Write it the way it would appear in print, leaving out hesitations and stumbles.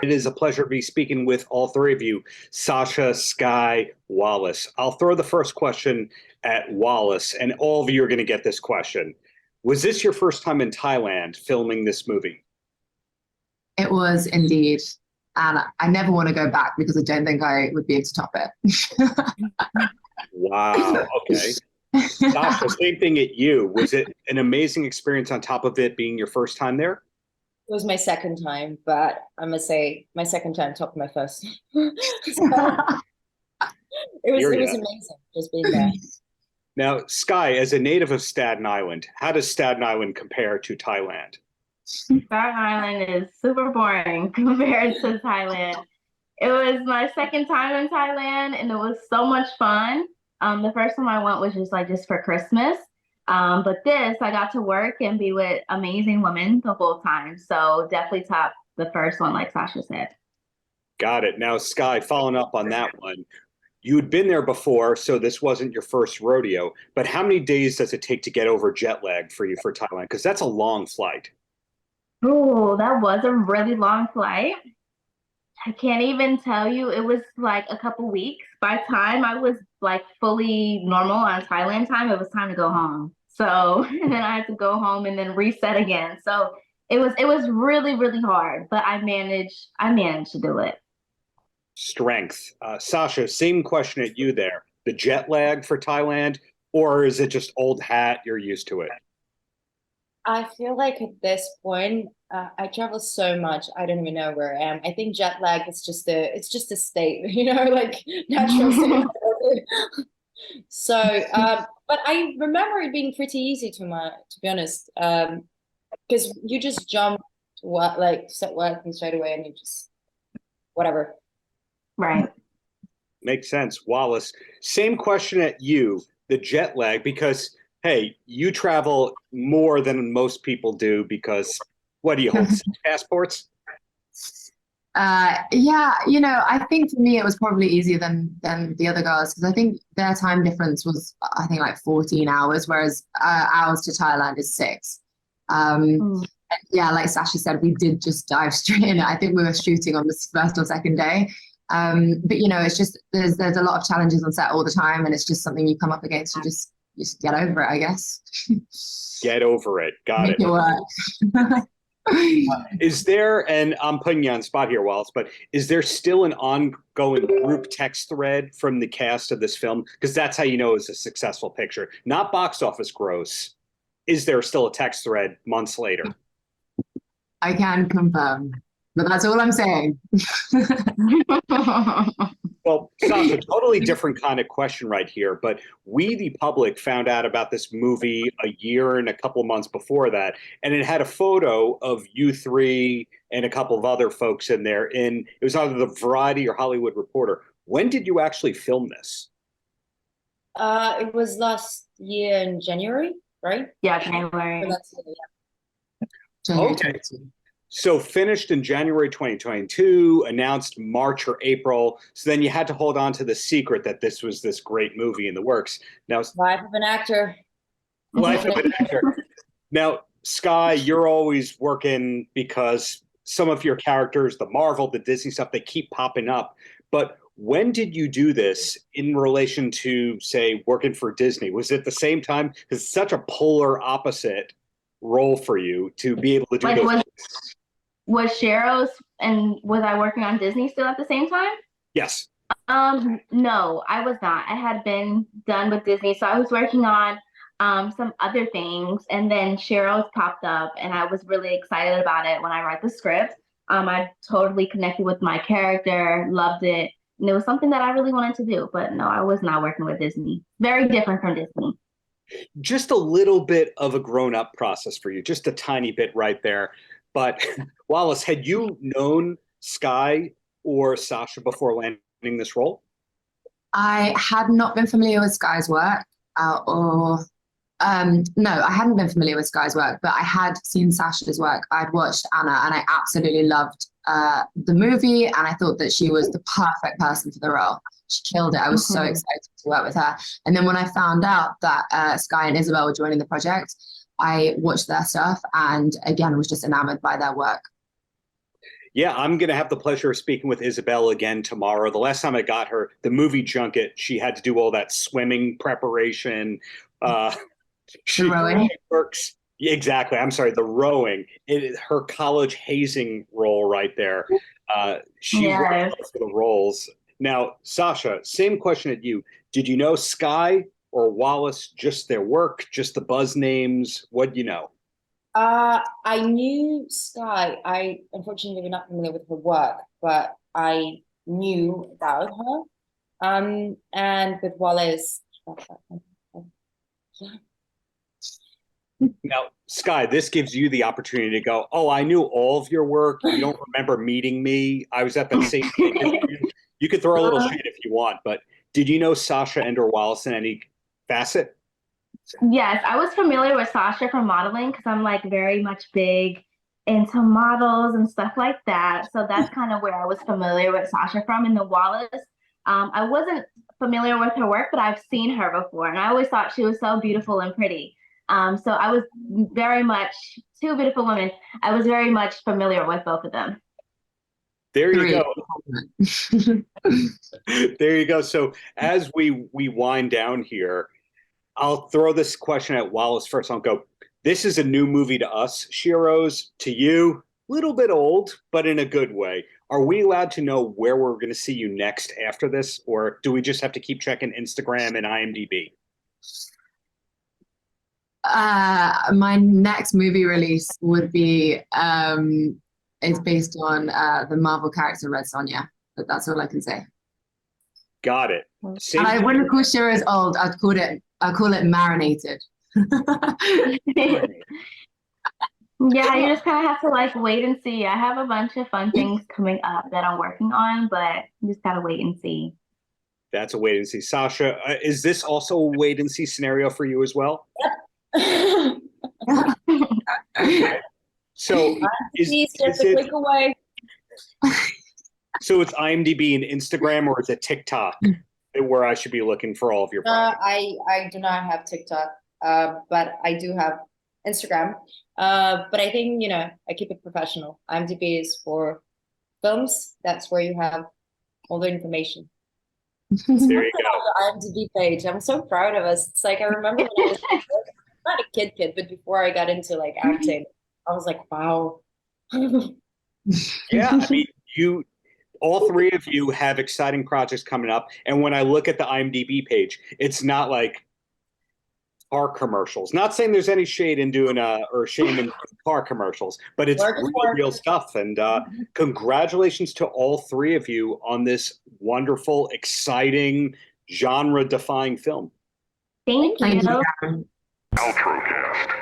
It is a pleasure to be speaking with all three of you, Sasha, Skai, Wallis. I'll throw the first question at Wallis, and all of you are going to get this question. Was this your first time in Thailand filming this movie? It was indeed. And I never want to go back because I don't think I would be able to top it. Wow. Okay. Sasha, same thing at you. Was it an amazing experience on top of it being your first time there? It was my second time, but I must say my second time topped my first. So, it was amazing just being there. Now, Skai, as a native of Staten Island, how does Staten Island compare to Thailand? Staten Island is super boring compared to Thailand. It was my second time in Thailand, and it was so much fun. The first time I went was just for Christmas. But this, I got to work and be with amazing women the whole time. So definitely top the first one, like Sasha said. Got it. Now, Skai, following up on that one, you had been there before, so this wasn't your first rodeo. But how many days does it take to get over jet lag for you for Thailand? Because that's a long flight. Oh, that was a really long flight. I can't even tell you. It was like a couple weeks. By the time I was like fully normal on Thailand time, it was time to go home. So and then I had to go home and then reset again. So it was really, really hard, but I managed to do it. Strength. Sasha, same question at you there. The jet lag for Thailand, or is it just old hat, you're used to it? I feel like at this point, I travel so much, I don't even know where I am. I think jet lag is just a state, like natural state. So, but I remember it being pretty easy to be honest, because you just jump to what, set working straight away, and you just whatever. Right. Makes sense. Wallis, same question at you. The jet lag, because hey, you travel more than most people do because what do you hold? 6 passports? Yeah, I think for me it was probably easier than the other girls because I think their time difference was like 14 hours, whereas ours to Thailand is 6. Yeah, like Sasha said, we did just dive straight in. I think we were shooting on the first or second day. But it's just there's a lot of challenges on set all the time, and it's just something you come up against. You just get over it, I guess. Get over it. Got Make it. it work. Is there, and I'm putting you on the spot here, Wallace, but is there still an ongoing group text thread from the cast of this film? Because that's how you know it's a successful picture. Not box office gross. Is there still a text thread months later? I can confirm, but that's all I'm saying. Well, Sasha, totally different kind of question right here, but we, the public, found out about this movie a year and a couple months before that, and it had a photo of you three and a couple of other folks in there. It was either the Variety or Hollywood Reporter. When did you actually film this? It was last year in January, right? Yeah, January. Okay. So finished in January 2022, announced March or April. So then you had to hold on to the secret that this was this great movie in the works. Now, life of an actor. Life of an actor. Now, Skai, you're always working because some of your characters, the Marvel, the Disney stuff, they keep popping up. But when did you do this in relation to, say, working for Disney? Was it the same time? Because it's such a polar opposite role for you to be able to do those. Was Sheroes and was I working on Disney still at the same time? Yes. No, I was not. I had been done with Disney, so I was working on some other things, and then Sheroes popped up, and I was really excited about it when I read the script. I totally connected with my character, loved it, and it was something that I really wanted to do. But no, I was not working with Disney. Very different from Disney. Just a little bit of a grown-up process for you, just a tiny bit right there. But Wallis, had you known Skai or Sasha before landing this role? I had not been familiar with Skai's work, no, I hadn't been familiar with Skai's work, but I had seen Sasha's work. I'd watched Anna, and I absolutely loved the movie, and I thought that she was the perfect person for the role. She killed it. I was so excited to work with her. And then when I found out that Skai and Isabel were joining the project, I watched their stuff and again was just enamored by their work. Yeah, I'm going to have the pleasure of speaking with Isabel again tomorrow. The last time I got her, the movie junket, she had to do all that swimming preparation. She rowing. works. Yeah, exactly. I'm sorry, the rowing. Her college hazing role right there. She Yes. for the roles. Now, Sasha, same question at you. Did you know Skai or Wallis, just their work, just the buzz names? What do you know? I knew Sky. I unfortunately was not familiar with her work, but I knew about her. And with Wallace, yeah. Now, Skai, this gives you the opportunity to go, oh, I knew all of your work. You don't remember meeting me. I was at that same interview. You could throw a little shade if you want, but did you know Sasha and or Wallis in any facet? Yes, I was familiar with Sasha from modeling because I'm like very much big into models and stuff like that. So that's kind of where I was familiar with Sasha from. In the Wallis, I wasn't familiar with her work, but I've seen her before, and I always thought she was so beautiful and pretty. So I was very much two beautiful women. I was very much familiar with both of them. There you go. There you go. So as we wind down here, I'll throw this question at Wallis first. I'll go, this is a new movie to us, Sheroes. To you, a little bit old, but in a good way. Are we allowed to know where we're going to see you next after this, or do we just have to keep checking Instagram and IMDb? My next movie release would be is based on the Marvel character Red Sonja, but that's all I can say. Got it. And I wouldn't call Sheroes old. I'd call it marinated. Yeah, you just kind of have to like wait and see. I have a bunch of fun things coming up that I'm working on, but you just gotta wait and see. That's a wait and see. Sasha, is this also a wait and see scenario for you as well? So Please, just a click away. So it's IMDb and Instagram, or is it TikTok where I should be looking for all of your projects? I do not have TikTok, but I do have Instagram. But I think, I keep it professional. IMDb is for films. That's where you have all the information. There you go. IMDb page. I'm so proud of us. It's like I remember when I was not a kid, but before I got into like acting, I was like, wow. Yeah, I mean, all three of you have exciting projects coming up, and when I look at the IMDb page, it's not like car commercials. Not saying there's any shade in doing or shame in car commercials, but it's real stuff. And congratulations to all three of you on this wonderful, exciting, genre-defying film. Thank you. Thank you. Paltrocast.